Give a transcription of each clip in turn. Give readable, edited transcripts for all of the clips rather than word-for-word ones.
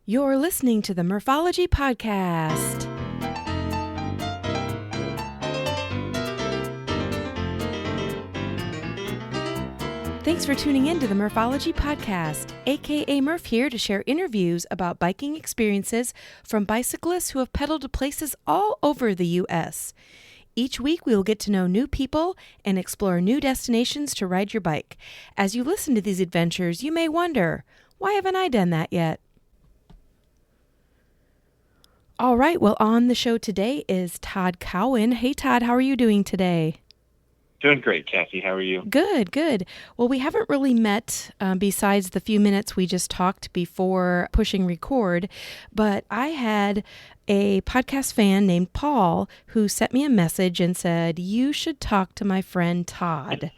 You're listening to the MurphologyPodcast. Thanks for tuning in to the MurphologyPodcast. AKA Murph here to share interviews about biking experiences from bicyclists who have pedaled to places all over the U.S. Each week, we will get to know new people and explore new destinations to ride your bike. As you listen to these adventures, you may wonder, why haven't I done that yet? All right, well, on the show today is Todd Cowan. Hey, Todd, how are you doing today? Doing great, Kathy. How are you? Good, good. Well, we haven't really met besides the few minutes we just talked before pushing record, but I had a podcast fan named Paul who sent me a message and said, you should talk to my friend Todd.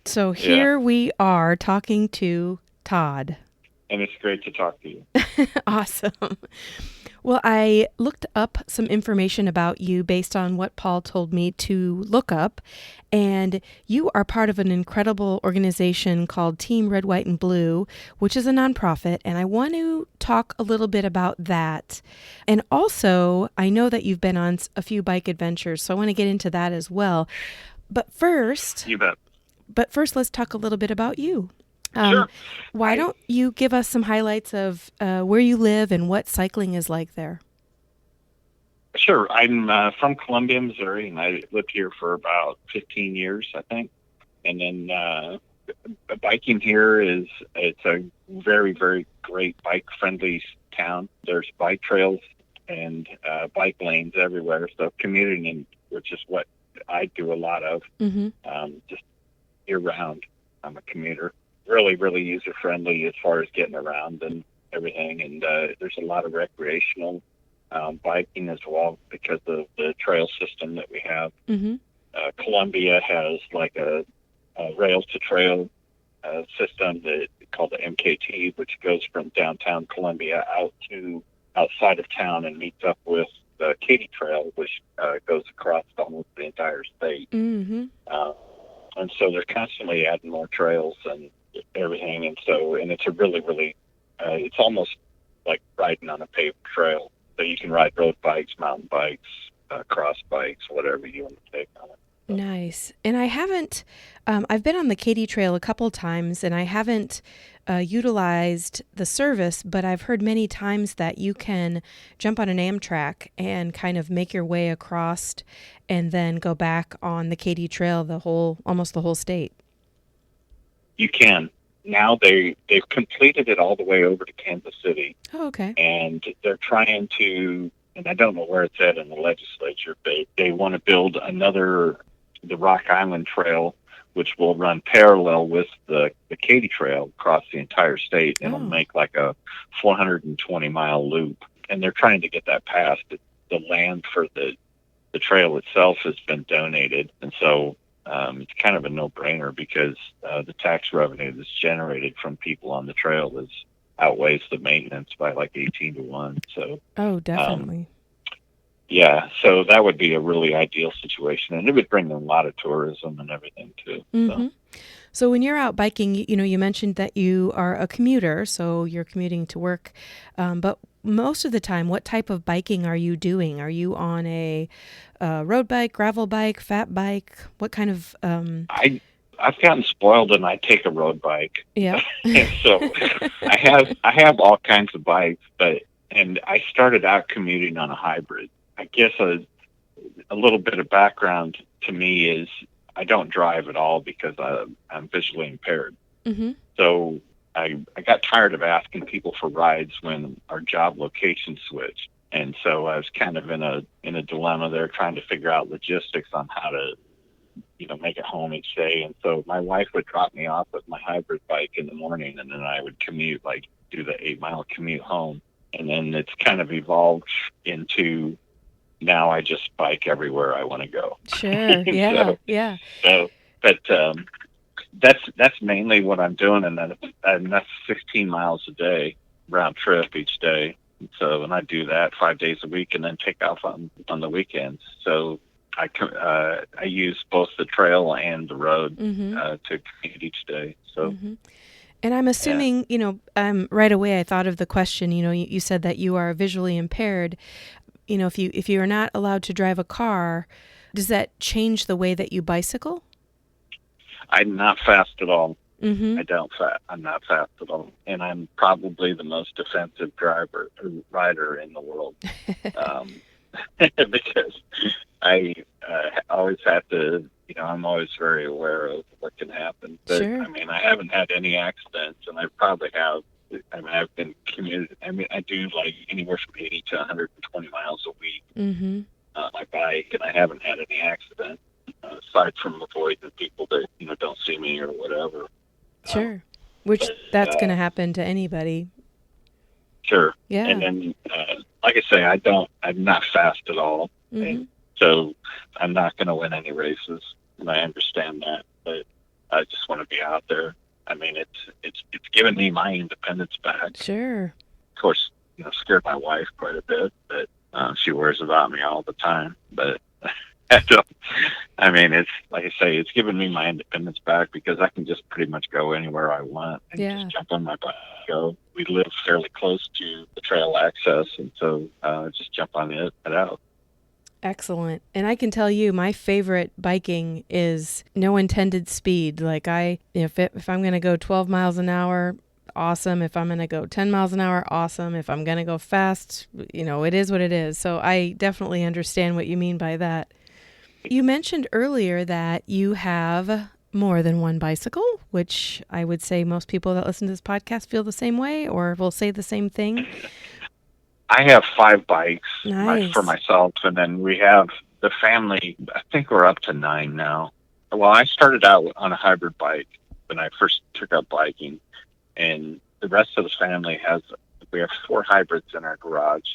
So here we are talking to Todd. And it's great to talk to you. Awesome. Well, I looked up some information about you based on what Paul told me to look up, and you are part of an incredible organization called Team Red, White, and Blue, which is a nonprofit, and I want to talk a little bit about that. And also, I know that you've been on a few bike adventures, so I want to get into that as well. But first, you bet. Let's talk a little bit about you. Sure. Why don't you give us some highlights of where you live and what cycling is like there? Sure. I'm from Columbia, Missouri, and I lived here for about 15 years, I think. And then biking here it's a very, very great bike-friendly town. There's bike trails and bike lanes everywhere. So commuting, which is what I do a lot of, just year-round. I'm a commuter. Really, really user-friendly as far as getting around and everything. And there's a lot of recreational biking as well because of the trail system that we have. Columbia has like a rails-to-trail system called the MKT, which goes from downtown Columbia outside of town and meets up with the Katy Trail, which goes across almost the entire state. And so they're constantly adding more trails and everything, and it's a really, really it's almost like riding on a paved trail. So you can ride road bikes, mountain bikes, cross bikes, whatever you want to take on it. So. Nice. And I haven't I've been on the Katy Trail a couple times, and I haven't utilized the service, but I've heard many times that you can jump on an Amtrak and kind of make your way across and then go back on the Katy Trail almost the whole state. You can. Now they've completed it all the way over to Kansas City. Oh, okay. And they're trying to, and I don't know where it's at in the legislature, but they want to build the Rock Island Trail, which will run parallel with the Katy Trail across the entire state, and it'll make like a 420-mile loop. And they're trying to get that passed. The land for the trail itself has been donated, and so it's kind of a no-brainer because the tax revenue that's generated from people on the trail outweighs the maintenance by like 18 to 1. So, definitely. So that would be a really ideal situation, and it would bring in a lot of tourism and everything too. So when you're out biking, you mentioned that you are a commuter, so you're commuting to work. But most of the time, what type of biking are you doing? Are you on a road bike, gravel bike, fat bike? What kind of... I've gotten spoiled, and I take a road bike. Yeah. So I have all kinds of bikes, and I started out commuting on a hybrid. I guess a little bit of background to me is I don't drive at all because I'm visually impaired. So I got tired of asking people for rides when our job location switched. And so I was kind of in a dilemma there, trying to figure out logistics on how to, make it home each day. And so my wife would drop me off with my hybrid bike in the morning, and then I would commute, do the 8-mile commute home. And then it's kind of evolved into now I just bike everywhere I want to go. Sure. Yeah. So, but that's mainly what I'm doing, and that's 16 miles a day, round trip each day. And I do that 5 days a week, and then take off on the weekends. So I use both the trail and the road to commute each day. So And I'm Yeah. assuming, right away I thought of the question, you said that you are visually impaired. If you are not allowed to drive a car, does that change the way that you bicycle? I'm not fast at all. Mm-hmm. I'm not fast at all, and I'm probably the most defensive rider in the world, um, because I always have to. I'm always very aware of what can happen. But Sure. I mean, I haven't had any accidents, and I probably have. I mean, I've been commuted. I mean, I do like anywhere from 80 to 120 miles a week Mm-hmm. on my bike, and I haven't had any accidents aside from avoiding people that don't see me or whatever. Um, Sure. Which but that's going to happen to anybody. sure. And Yeah. then, like I say, I'm not fast at all. Mm-hmm. And so I'm not going to win any races. And I understand that, but I just want to be out there. I mean, it's given me my independence back. Sure. Of course, scared my wife quite a bit, but she worries about me all the time. But I don't, I mean, it's like I say, it's given me my independence back because I can just pretty much go anywhere I want and Yeah. just jump on my bike and go. We live fairly close to the trail access, and so just jump on it and out. Excellent. And I can tell you, my favorite biking is no intended speed. Like if I'm going to go 12 miles an hour, awesome. If I'm going to go 10 miles an hour, awesome. If I'm going to go fast, it is what it is. So I definitely understand what you mean by that. You mentioned earlier that you have more than one bicycle, which I would say most people that listen to this podcast feel the same way or will say the same thing. I have 5 bikes Nice. for myself, and then we have the family. I think we're up to 9 now. Well, I started out on a hybrid bike when I first took up biking, and the rest of the family we have 4 hybrids in our garage.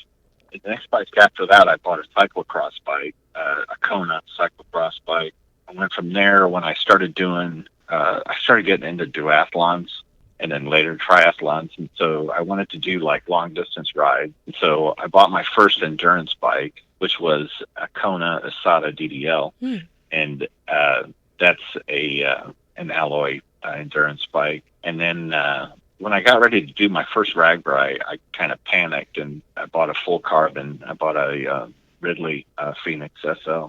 And the next bike after that, I bought a cyclocross bike, a Kona cyclocross bike. I went from there when I started getting into duathlons and then later triathlons. And so I wanted to do like long distance rides. And so I bought my first endurance bike, which was a Kona Asada DDL. And that's an alloy endurance bike. And then when I got ready to do my first RAGBRAI, I kind of panicked and I bought a full carbon. I bought a Ridley Phoenix SL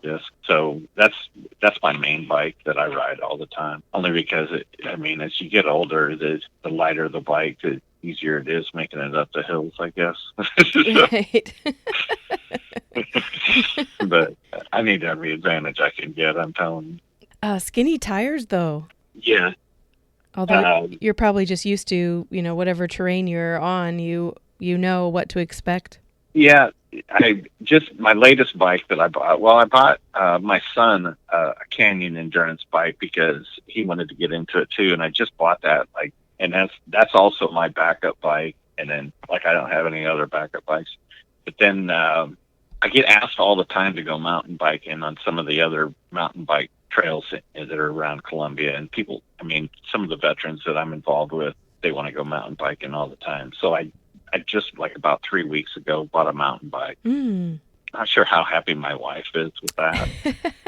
disc. So that's my main bike that I ride all the time. Only because as you get older, the lighter the bike, the easier it is making it up the hills, I guess. Right. But I need every advantage I can get, I'm telling you. Skinny tires, though. Yeah. Although you're probably just used to, whatever terrain you're on, you know what to expect. Yeah, my latest bike that I bought. Well, I bought my son a Canyon endurance bike because he wanted to get into it too, and I just bought that. And that's also my backup bike. And then I don't have any other backup bikes. But then I get asked all the time to go mountain biking on some of the other mountain bike trails that are around Columbia, and people. Some of the veterans that I'm involved with, they want to go mountain biking all the time. So I just about 3 weeks ago bought a mountain bike. Not sure how happy my wife is with that,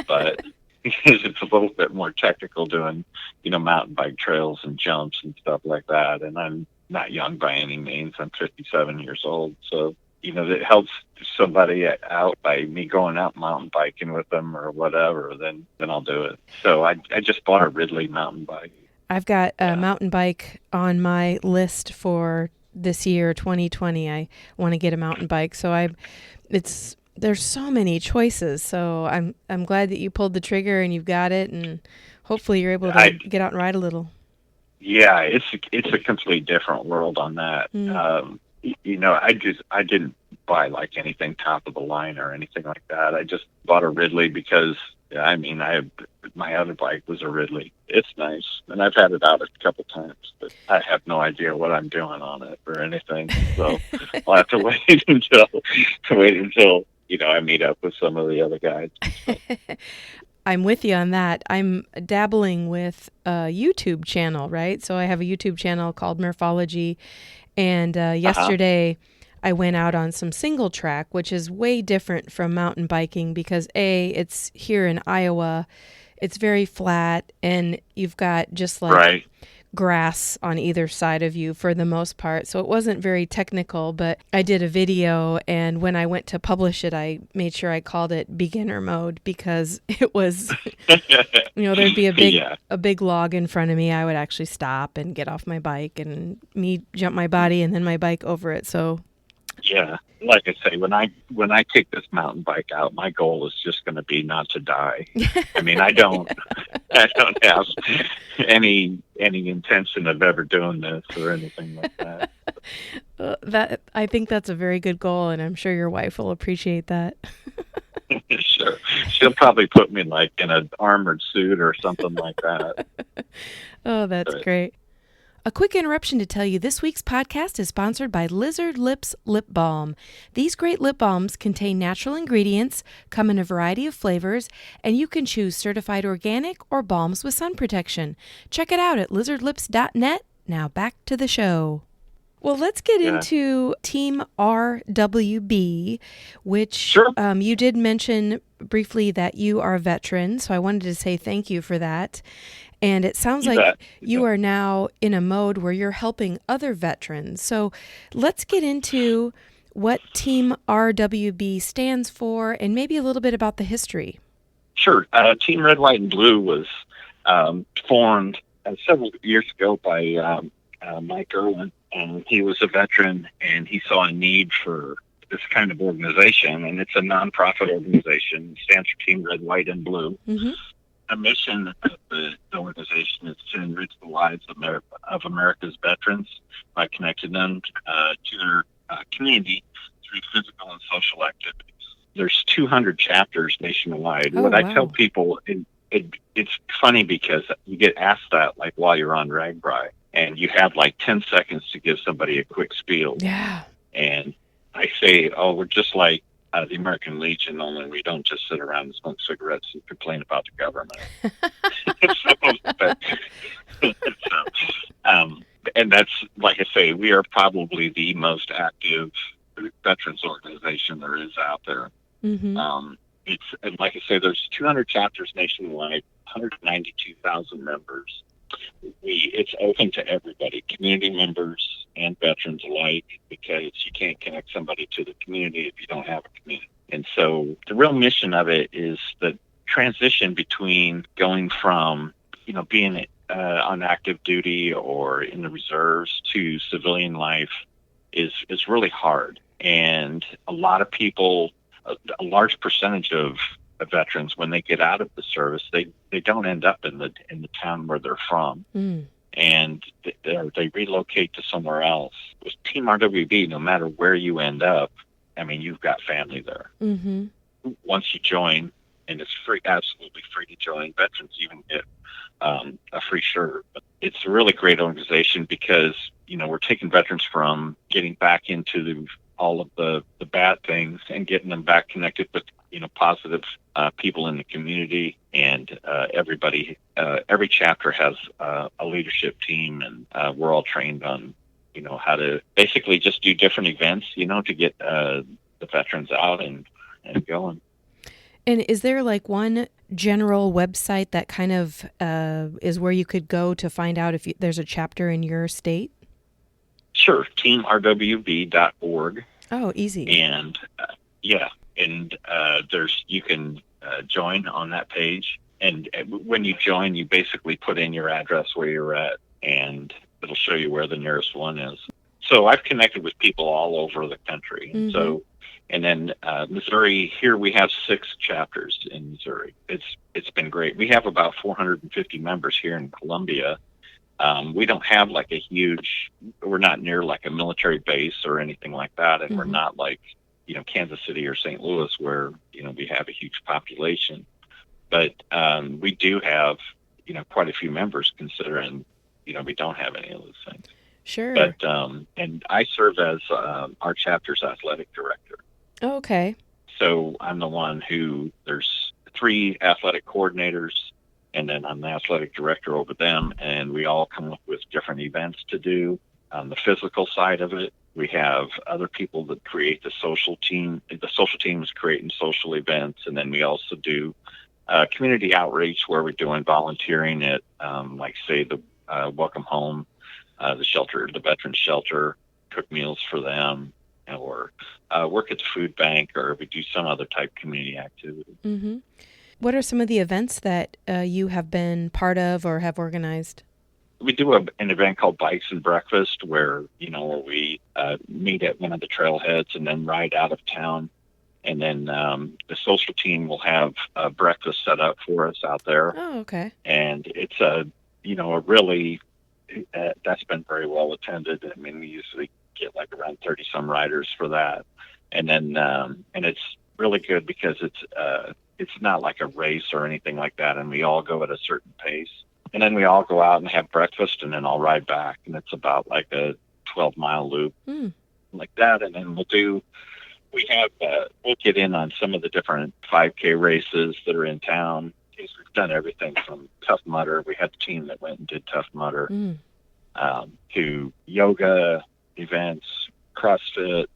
but because it's a little bit more technical doing, mountain bike trails and jumps and stuff like that. And I'm not young by any means. I'm 57 years old. So, it helps somebody out by me going out mountain biking with them or whatever, then I'll do it. So I just bought a Ridley mountain bike. I've got a mountain bike on my list for this year, 2020. I want to get a mountain bike. So there's so many choices. So I'm glad that you pulled the trigger and you've got it, and hopefully you're able to get out and ride a little. Yeah, it's a complete different world on that. I didn't buy anything top of the line or anything like that. I just bought a Ridley because my other bike was a Ridley. It's nice, and I've had it out a couple times, but I have no idea what I'm doing on it or anything. So I'll have to wait until I meet up with some of the other guys. I'm with you on that. I'm dabbling with a YouTube channel, right? So I have a YouTube channel called Murphology, and yesterday I went out on some single track, which is way different from mountain biking because it's here in Iowa. It's very flat, and you've got just right. grass on either side of you for the most part. So it wasn't very technical, but I did a video, and when I went to publish it, I made sure I called it beginner mode because it was, there'd be a big log in front of me. I would actually stop and get off my bike and me jump my body and then my bike over it. So yeah, like I say, when I take this mountain bike out, my goal is just going to be not to die. I mean, I don't have any intention of ever doing this or anything like that. I think that's a very good goal, and I'm sure your wife will appreciate that. Sure, she'll probably put me like in an armored suit or something like that. Oh, that's great. A quick interruption to tell you this week's podcast is sponsored by Lizard Lips Lip Balm. These great lip balms contain natural ingredients, come in a variety of flavors, and you can choose certified organic or balms with sun protection. Check it out at lizardlips.net. Now back to the show. Well, let's get into Team RWB, which you did mention briefly that you are a veteran, so I wanted to say thank you for that. And it sounds like you are now in a mode where you're helping other veterans. So let's get into what Team RWB stands for and maybe a little bit about the history. Sure. Team Red, White, and Blue was formed several years ago by Mike Irwin. And he was a veteran, and he saw a need for this kind of organization. And it's a nonprofit organization. It stands for Team Red, White, and Blue. Mm-hmm. The mission of the organization is to enrich the lives of America's veterans by connecting them to their community through physical and social activities. There's 200 chapters nationwide. Oh, what wow. I tell people, it's funny because you get asked that like while you're on RAGBRAI, and you have like 10 seconds to give somebody a quick spiel. Yeah. And I say, we're just like the American Legion, only we don't just sit around and smoke cigarettes and complain about the government. And that's, like I say, we are probably the most active veterans organization there is out there. Mm-hmm. It's like I say, there's 200 chapters nationwide, 192,000 members. It's open to everybody, community members and veterans alike, because you can't connect somebody to the community if you don't have a community. And so the real mission of it is the transition between going from, being on active duty or in the reserves to civilian life is really hard. And a lot of people, a large percentage of veterans, when they get out of the service, they don't end up in the town where they're from, and they relocate to somewhere else. With Team RWB, no matter where you end up, I mean, you've got family there. Mm-hmm. Once you join, and it's free, absolutely free to join. Veterans even get a free shirt. But it's a really great organization because we're taking veterans from getting back into all of the bad things and getting them back connected with positive people in the community, and everybody. Every chapter has a leadership team, and we're all trained on how to basically just do different events, to get the veterans out and going. And is there like one general website that kind of is where you could go to find out if there's a chapter in your state? Sure, teamrwb.org. Oh, easy. And you can join on that page. And when you join, you basically put in your address where you're at, and it'll show you where the nearest one is. So I've connected with people all over the country. Mm-hmm. So, and then Missouri, here we have 6 chapters in Missouri. It's been great. We have about 450 members here in Columbia. We don't have like we're not near like a military base or anything like that. And we're not like, Kansas City or St. Louis where, we have a huge population. But we do have, quite a few members considering, we don't have any of those things. Sure. But, and I serve as our chapter's athletic director. Oh, okay. So I'm the one there's 3 athletic coordinators, and then I'm the athletic director over them, and we all come up with different events to do. On the physical side of it, we have other people that create the social team. The social team is creating social events, and then we also do community outreach where we're doing volunteering at, like, say, the welcome home, the shelter, the veterans shelter, cook meals for them, or work at the food bank, or we do some other type community activity. Mm-hmm. What are some of the events that you have been part of or have organized? We do an event called Bikes and Breakfast where we meet at one of the trailheads and then ride out of town. And then the social team will have breakfast set up for us out there. Oh, okay. And it's a really, that's been very well attended. I mean, we usually get like around 30 some riders for that. And then, and it's really good because it's not like a race or anything like that. And we all go at a certain pace. And then we all go out and have breakfast and then I'll ride back. And it's about like a 12-mile loop like that. And then we'll get in on some of the different 5K races that are in town. We've done everything from Tough Mudder. We had a team that went and did Tough Mudder to yoga events, CrossFit,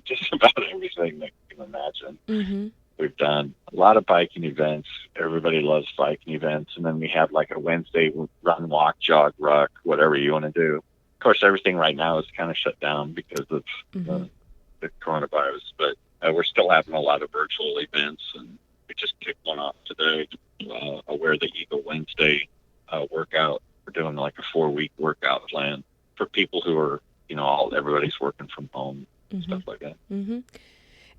just about everything that you can imagine. Mm-hmm. We've done a lot of biking events. Everybody loves biking events. And then we have like a Wednesday run, walk, jog, ruck, whatever you want to do. Of course, everything right now is kind of shut down because of the coronavirus, but we're still having a lot of virtual events. And we just kicked one off today. I'll wear the Eagle Wednesday workout. We're doing like a 4-week workout plan for people who are, everybody's working from home, stuff like that. Mm-hmm.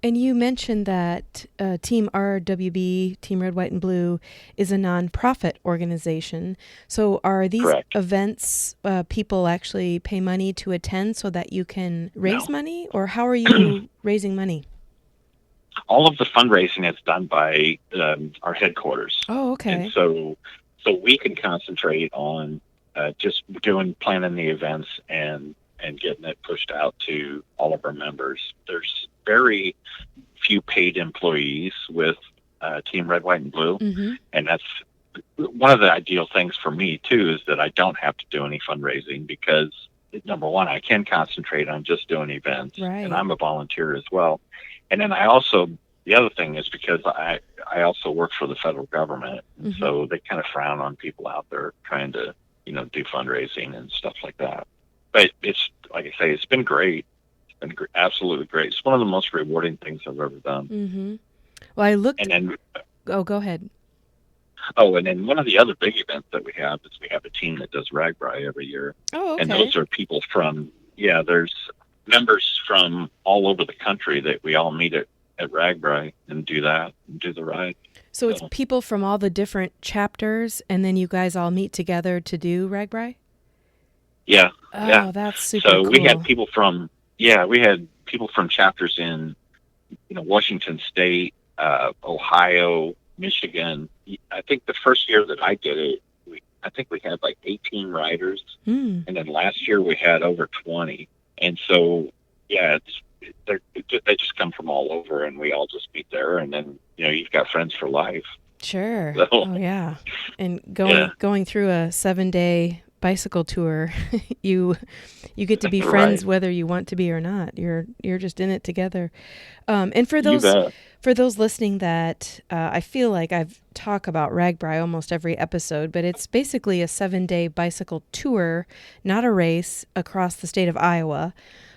And you mentioned that Team RWB, Team Red, White, and Blue, is a nonprofit organization. So are these Correct. events people actually pay money to attend so that you can raise money? Or how are you raising money? All of the fundraising is done by our headquarters. Oh, okay. And so we can concentrate on just planning the events and getting it pushed out to all of our members. There's very few paid employees with Team Red, White, and Blue. Mm-hmm. And that's one of the ideal things for me, too, is that I don't have to do any fundraising because, number one, I can concentrate on just doing events. Right. And I'm a volunteer as well. And then the other thing is because I also work for the federal government. And so they kind of frown on people out there trying to, do fundraising and stuff like that. But it's, like I say, it's been great. It's been absolutely great. It's one of the most rewarding things I've ever done. Mm-hmm. Well, I looked... And then... Oh, go ahead. Oh, and then one of the other big events that we have is we have a team that does RAGBRAI every year. Oh, okay. And those are people there's members from all over the country that we all meet at RAGBRAI and do the ride. So it's people from all the different chapters, and then you guys all meet together to do RAGBRAI? Yeah. Oh, yeah. That's super cool. So we had people from chapters in, Washington State, Ohio, Michigan. I think the first year that I did it, I think we had like 18 riders. And then last year we had over 20. And so, yeah, they just come from all over and we all just meet there. And then, you've got friends for life. Sure. So, oh, yeah. And going through a 7-day bicycle tour, you get to be friends whether you want to be or not. You're just in it together. And for those listening that I feel like I've talked about RAGBRAI almost every episode, but it's basically a 7-day bicycle tour, not a race, across the state of Iowa.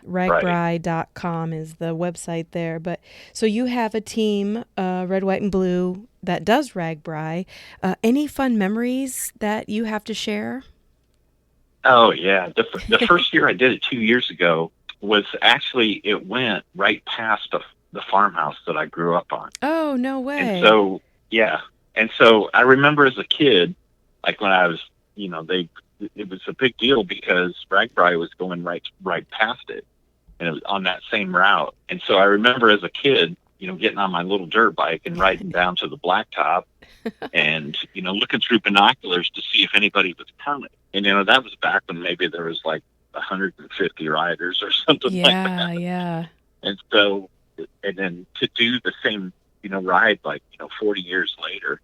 RAGBRAI.com is the website there. But so you have a team, Red, White, and Blue, that does RAGBRAI. Any fun memories that you have to share? Oh, yeah. The first year I did it 2 years ago was actually, it went right past the farmhouse that I grew up on. Oh, no way. And so, yeah. And so I remember as a kid, like when I was, it was a big deal because RAGBRAI was going right past it. And it was on that same route. And so I remember as a kid, getting on my little dirt bike and riding down to the blacktop and, looking through binoculars to see if anybody was coming. And, that was back when maybe there was like 150 riders or something like that. Yeah. And so, and then to do the same, ride like, 40 years later,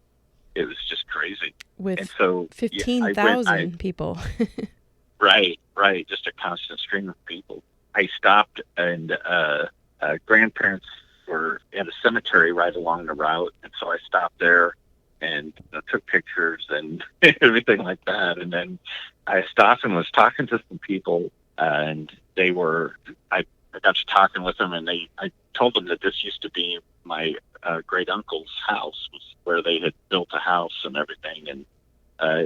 it was just crazy. With 15,000 people. Right. Just a constant stream of people. I stopped and grandparents were at a cemetery right along the route. And so I stopped there and took pictures and everything like that. And then I stopped and was talking to some people, and I got to talking with them, and I told them that this used to be my great uncle's house, was where they had built a house and everything. And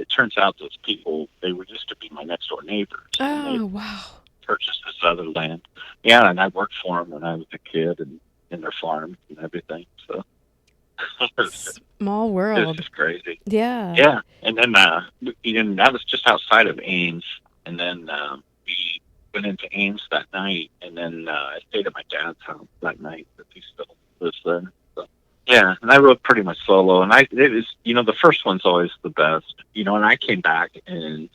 it turns out those people, they were used to be my next door neighbors. And they wow. purchased this other land. Yeah, and I worked for them when I was a kid and in their farm and everything. So Small it's world. just crazy. Yeah. Yeah, and then that was just outside of Ames, and then we went into Ames that night, and then I stayed at my dad's house that night, because he still lives there. So yeah, and I wrote pretty much solo, and it was, the first one's always the best, and I came back and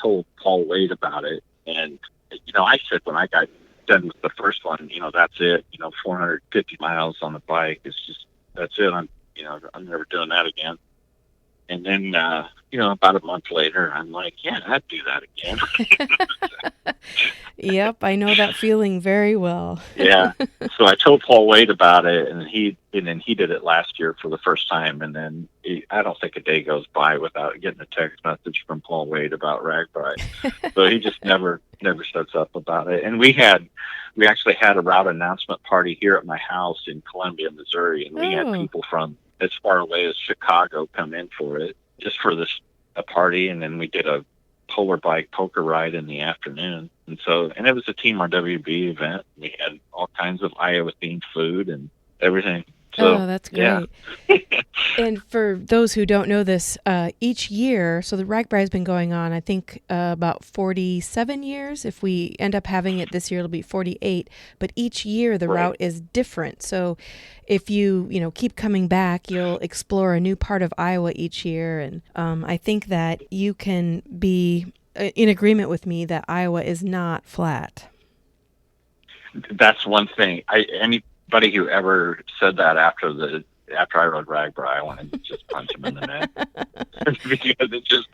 told Paul Wade about it, and I said when I got done with the first one, that's it, 450 miles on the bike, that's it. I'm never doing that again. And then, about a month later, I'm like, yeah, I'd do that again. Yep, I know that feeling very well. Yeah. So I told Paul Wade about it, and then he did it last year for the first time. And then I don't think a day goes by without getting a text message from Paul Wade about RWB. So he just never shuts up about it. And we actually had a route announcement party here at my house in Columbia, Missouri, and we had people from as far away as Chicago come in for it, just for a party. And then we did a polar bike poker ride in the afternoon. And it was a Team RWB event. We had all kinds of Iowa themed food and everything. So, that's great. Yeah. And for those who don't know this, each year, so the RWB has been going on, I think, about 47 years. If we end up having it this year, it'll be 48. But each year, the route is different. So if you keep coming back, you'll explore a new part of Iowa each year. And I think that you can be in agreement with me that Iowa is not flat. That's one thing. Anybody who ever said that after I rode RWB, I wanted to just punch him in the neck. Because it's just,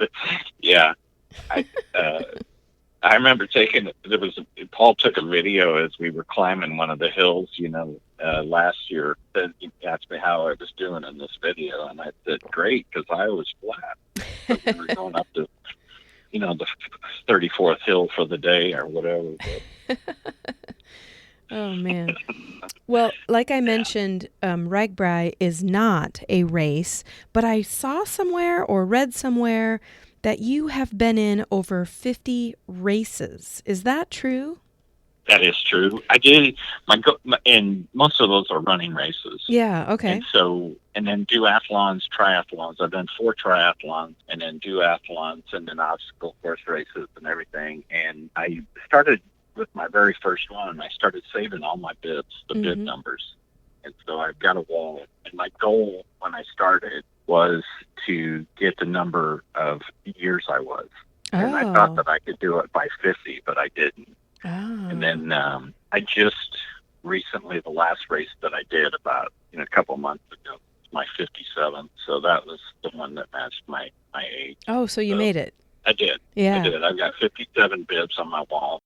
yeah. I remember Paul took a video as we were climbing one of the hills, last year. Then he asked me how I was doing in this video, and I said, great, because I was flat. So we were going up to, the 34th hill for the day or whatever. Oh, man. Well, like I mentioned, RWB is not a race, but I saw somewhere or read somewhere that you have been in over 50 races. Is that true? That is true. I did and most of those are running races. Yeah. Okay. And then duathlons, triathlons. I've done 4 triathlons, and then duathlons, and then obstacle course races and everything. And I started with my very first one. I started saving all my bibs, the bib numbers. And so I've got a wall. And my goal when I started was to get the number of years I was. And I thought that I could do it by 50, but I didn't. And then I just recently, the last race that I did about a couple months ago, my 57th. So that was the one that matched my age. Oh, so you made it. I did. Yeah. I did. I've got 57 bibs on my wall.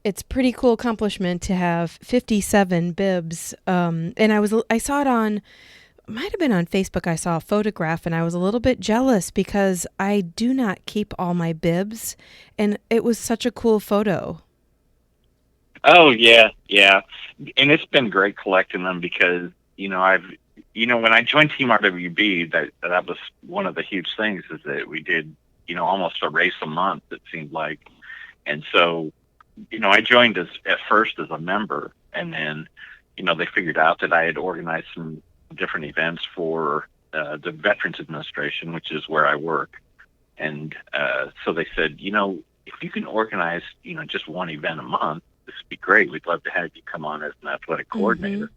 It's a pretty cool accomplishment to have 57 bibs. And I saw it on, might have been on Facebook. I saw a photograph, and I was a little bit jealous because I do not keep all my bibs, and it was such a cool photo. Oh yeah. And it's been great collecting them because, when I joined Team RWB, that was one of the huge things, is that we did, almost a race a month, it seemed like. And so, I joined at first as a member, and then, they figured out that I had organized some different events for the Veterans Administration, which is where I work. And so they said, if you can organize, just one event a month, this would be great. We'd love to have you come on as an athletic coordinator.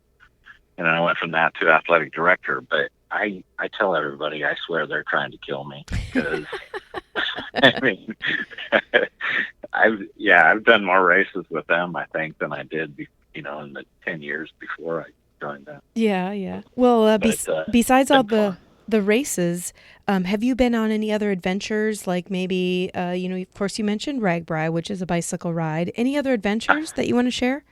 And I went from that to athletic director. But I tell everybody, I swear they're trying to kill me, because I mean, I've done more races with them, I think, than I did, in the 10 years before I joined them. Yeah. Well, besides all the races, have you been on any other adventures? Like maybe, of course, you mentioned RWB, which is a bicycle ride. Any other adventures that you want to share?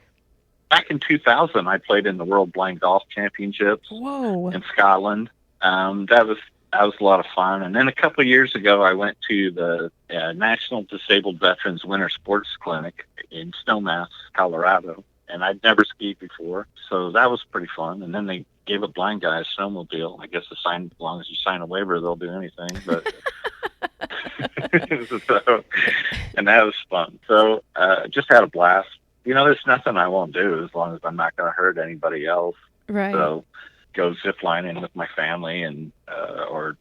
Back in 2000, I played in the World Blind Golf Championships in Scotland. That was a lot of fun. And then a couple of years ago, I went to the National Disabled Veterans Winter Sports Clinic in Snowmass, Colorado, and I'd never skied before, so that was pretty fun. And then they gave a blind guy a snowmobile. I guess as long as you sign a waiver, they'll do anything. But so, and that was fun. So just had a blast. There's nothing I won't do as long as I'm not going to hurt anybody else. Right. So go zip lining with my family and or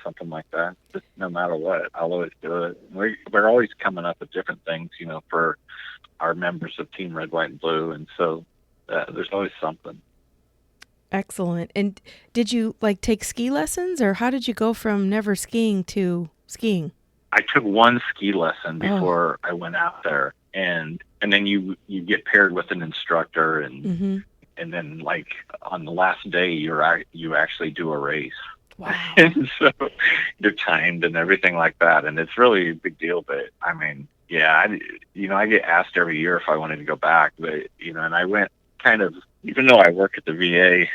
something like that. Just no matter what, I'll always do it. We're always coming up with different things, for our members of Team Red, White, and Blue, and so there's always something. Excellent. And did you take ski lessons, or how did you go from never skiing to skiing? I took one ski lesson before I went out there, and then you get paired with an instructor, and and then on the last day you actually do a race. Wow. And so you're timed and everything like that, and it's really a big deal. But I mean, yeah, I get asked every year if I wanted to go back, but and I went kind of, even though I work at the VA,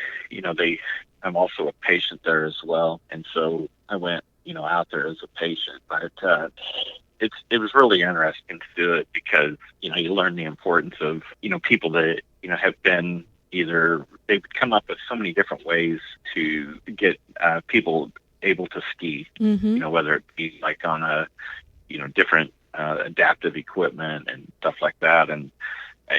I'm also a patient there as well, and so I went out there as a patient. But it was really interesting to do it because you learn the importance of people that have been either, they've come up with so many different ways to get people able to ski, whether it be on a different adaptive equipment and stuff like that, and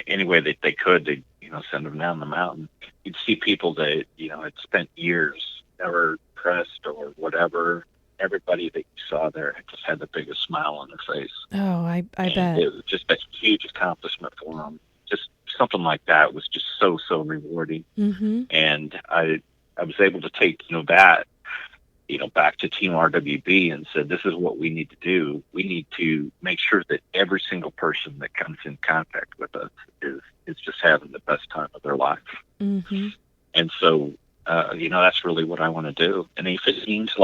any way that they could, they send them down the mountain. You'd see people that had spent years never pressed or whatever. Everybody that you saw there just had the biggest smile on their face. Oh, I bet. It was just a huge accomplishment for them. Just something like that was just so rewarding. And I was able to take that back to Team RWB and said, this is what we need to do. We need to make sure that every single person that comes in contact with us is just having the best time of their life. And so that's really what I want to do. And if it means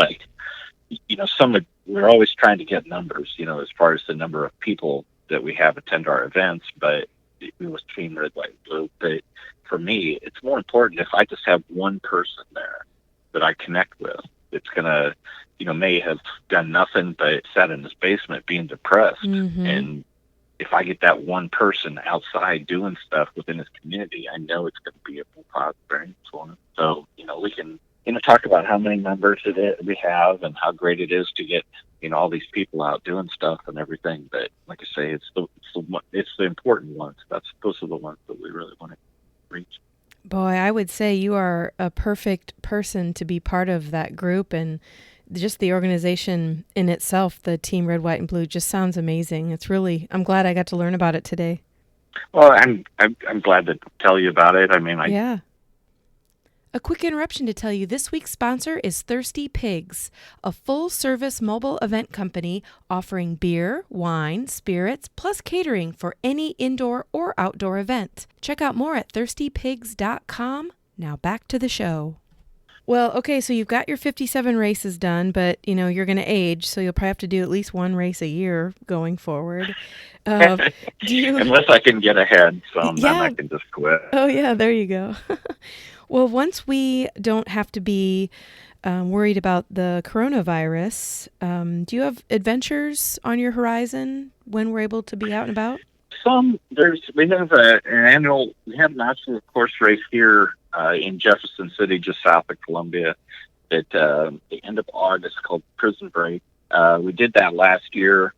we're always trying to get numbers, as far as the number of people that we have attend our events, but it was Team Red, White, and Blue. But for me, it's more important if I just have one person there that I connect with. It's gonna, may have done nothing but sat in his basement being depressed. And if I get that one person outside doing stuff within his community, I know it's going to be a positive experience for him. So, we can talk about how many members we have and how great it is to get all these people out doing stuff and everything. But like I say, it's the important ones. Those are the ones that we really want to reach. Boy, I would say you are a perfect person to be part of that group, and just the organization in itself, the Team Red, White, and Blue, just sounds amazing. I'm glad I got to learn about it today. Well, I'm glad to tell you about it. I mean, yeah. A quick interruption to tell you this week's sponsor is Thirsty Pigs, a full-service mobile event company offering beer, wine, spirits, plus catering for any indoor or outdoor event. Check out more at thirstypigs.com. Now back to the show. Well, okay, so you've got your 57 races done, but, you're going to age, so you'll probably have to do at least one race a year going forward. Unless I can get ahead some, then I can just quit. Oh, yeah, there you go. Well, once we don't have to be worried about the coronavirus, do you have adventures on your horizon when we're able to be out and about? We have an national course race here in Jefferson City, just south of Columbia, at the end of August, called Prison Break. We did that last year.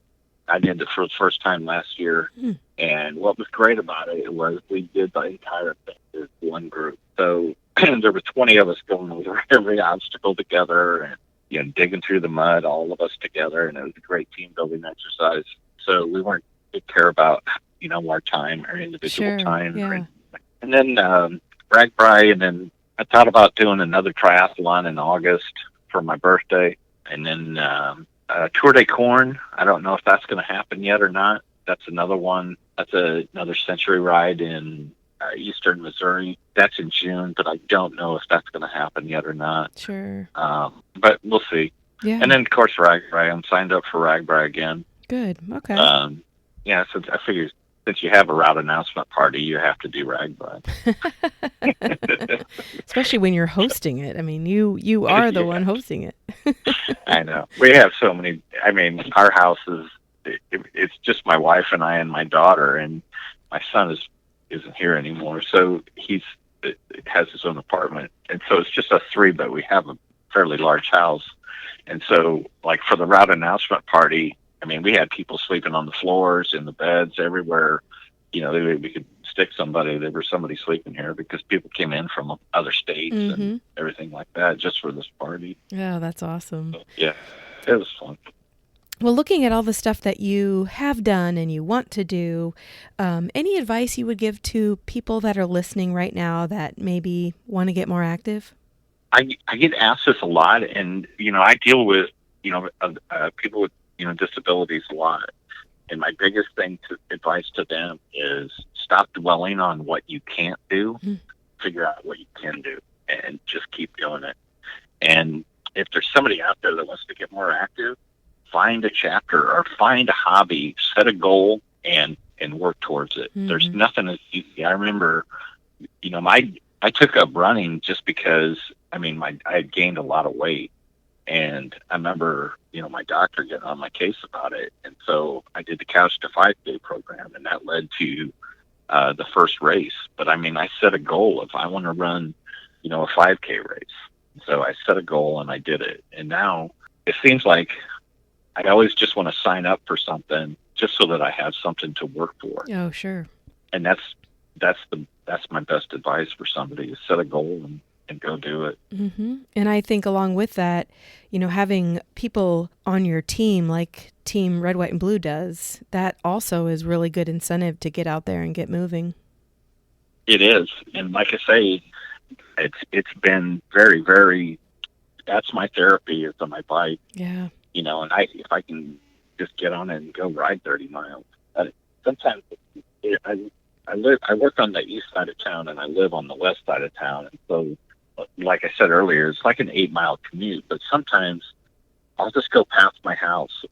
I did it for the first time last year. And what was great about it was we did the entire thing as one group. So there were 20 of us going over every obstacle together and, digging through the mud, all of us together. And it was a great team building exercise. So we weren't to care about, our time or individual time. Yeah. And then RWB, and then I thought about doing another triathlon in August for my birthday. And then Tour de Corn. I don't know if that's going to happen yet or not. That's another one. That's another century ride in eastern Missouri. That's in June, but I don't know if that's going to happen yet or not. Sure. But we'll see. Yeah. And then, of course, RWB. I'm signed up for RWB again. Good. Okay. So I figure since you have a route announcement party, you have to do RWB. Especially when you're hosting it. I mean, you are the one hosting it. I know. We have so many. I mean, our house it's just my wife and I and my daughter, and my son isn't here anymore, so has his own apartment, and so it's just us three. But we have a fairly large house, and so like for the route announcement party, I mean, we had people sleeping on the floors, in the beds, everywhere. You know, we could stick somebody. There was somebody sleeping here because people came in from other states and everything like that just for this party. Yeah, that's awesome. So, yeah, it was fun. Well, looking at all the stuff that you have done and you want to do, any advice you would give to people that are listening right now that maybe want to get more active? I get asked this a lot, and, you know, I deal with, you know, people with, you know, disabilities a lot. And my biggest advice to them is stop dwelling on what you can't do, figure out what you can do, and just keep doing it. And if there's somebody out there that wants to get more active, find a chapter or find a hobby, set a goal, and work towards it. There's nothing as easy. I remember, you know, I took up running just because, I mean, I had gained a lot of weight. And I remember, you know, my doctor getting on my case about it. And so I did the Couch to 5K program, and that led to the first race. But I mean, I set a goal if I want to run, you know, a 5K race. So I set a goal and I did it. And now it seems like I always just want to sign up for something just so that I have something to work for. Oh, sure. And that's my best advice for somebody, is set a goal and go do it. And I think along with that, you know, having people on your team like Team Red, White, and Blue does, that also is really good incentive to get out there and get moving. It is. And like I say, it's been very, very, that's my therapy, is on my bike. Yeah. You know, and if I can just get on it and go ride 30 miles. Sometimes I work on the east side of town and I live on the west side of town. And so, like I said earlier, it's like an 8-mile commute, but sometimes I'll just go past my house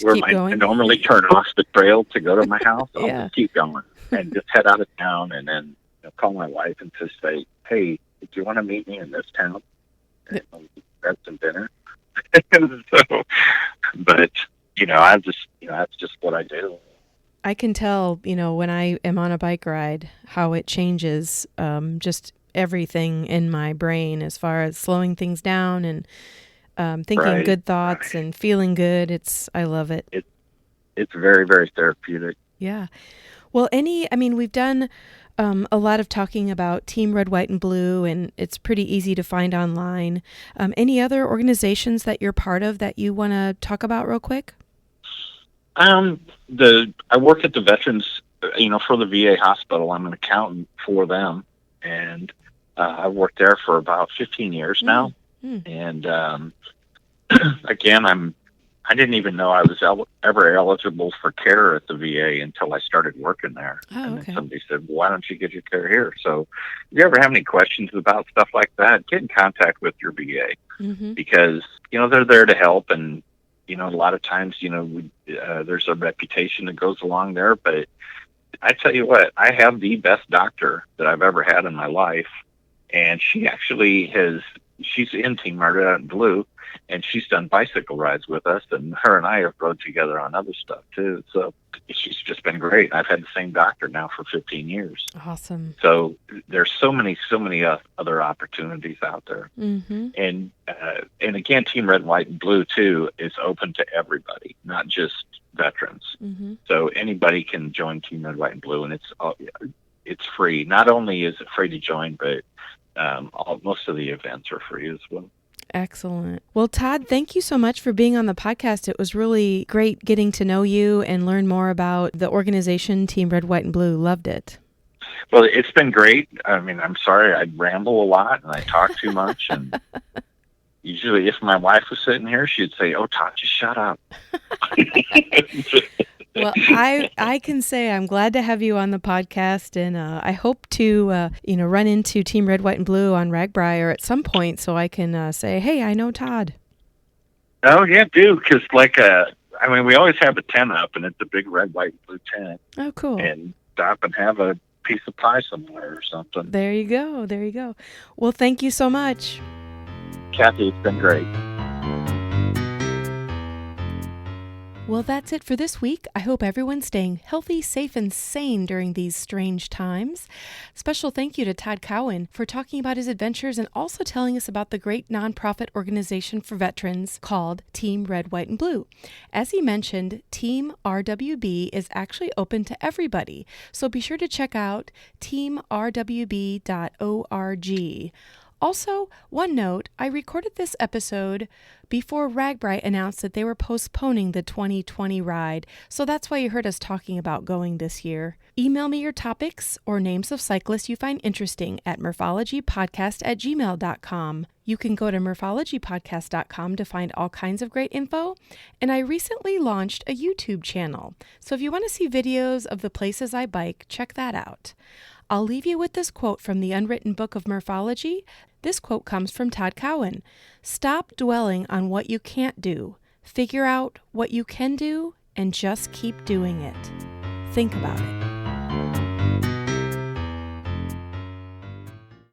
where I normally turn off the trail to go to my house. I'll just keep going and just head out of town, and then call my wife and just say, hey, do you want to meet me in this town? And grab some dinner. So, but, you know, that's just what I do. I can tell, you know, when I am on a bike ride, how it changes just everything in my brain as far as slowing things down and thinking good thoughts and feeling good. I love it. It's very, very therapeutic. Yeah. Well, we've done a lot of talking about Team Red, White, and Blue, and it's pretty easy to find online. Any other organizations that you're part of that you want to talk about real quick? I work at the Veterans, you know, for the VA hospital. I'm an accountant for them, and I've worked there for about 15 years now. And again, I didn't even know I was ever eligible for care at the VA until I started working there. And then somebody said, well, why don't you get your care here? So if you ever have any questions about stuff like that, get in contact with your VA because, you know, they're there to help. And, you know, a lot of times, you know, there's a reputation that goes along there. But I tell you what, I have the best doctor that I've ever had in my life. And she actually she's in Team Red, White, and Blue, and she's done bicycle rides with us, and her and I have rode together on other stuff too. So she's just been great. I've had the same doctor now for 15 years. Awesome. So there's so many other opportunities out there. And again, Team Red, White, and Blue too is open to everybody, not just veterans. So anybody can join Team Red, White, and Blue, and it's free. Not only is it free to join, but most of the events are free as well. Excellent. Well, Todd, thank you so much for being on the podcast. It was really great getting to know you and learn more about the organization Team Red, White, and Blue. Loved it. Well, it's been great. I mean, I'm sorry I ramble a lot and I talk too much. And usually if my wife was sitting here, she'd say, oh, Todd, just shut up. Well, I can say I'm glad to have you on the podcast, and I hope to run into Team Red, White, and Blue on RWB at some point, so I can say, hey, I know Todd. Oh yeah, do, because like I mean, we always have the tent up, and it's a big red, white, and blue tent. Oh, cool. And stop and have a piece of pie somewhere or something. There you go. There you go. Well, thank you so much. Kathy, it's been great. Well, that's it for this week. I hope everyone's staying healthy, safe, and sane during these strange times. Special thank you to Todd Cowan for talking about his adventures and also telling us about the great nonprofit organization for veterans called Team Red, White, and Blue. As he mentioned, Team RWB is actually open to everybody, so be sure to check out teamrwb.org. Also, one note, I recorded this episode before RAGBRAI announced that they were postponing the 2020 ride, so that's why you heard us talking about going this year. Email me your topics or names of cyclists you find interesting at MurphologyPodcast@gmail.com. You can go to MurphologyPodcast.com to find all kinds of great info, and I recently launched a YouTube channel, so if you want to see videos of the places I bike, check that out. I'll leave you with this quote from the Unwritten Book of Murphology. This quote comes from Todd Cowan. Stop dwelling on what you can't do. Figure out what you can do and just keep doing it. Think about it.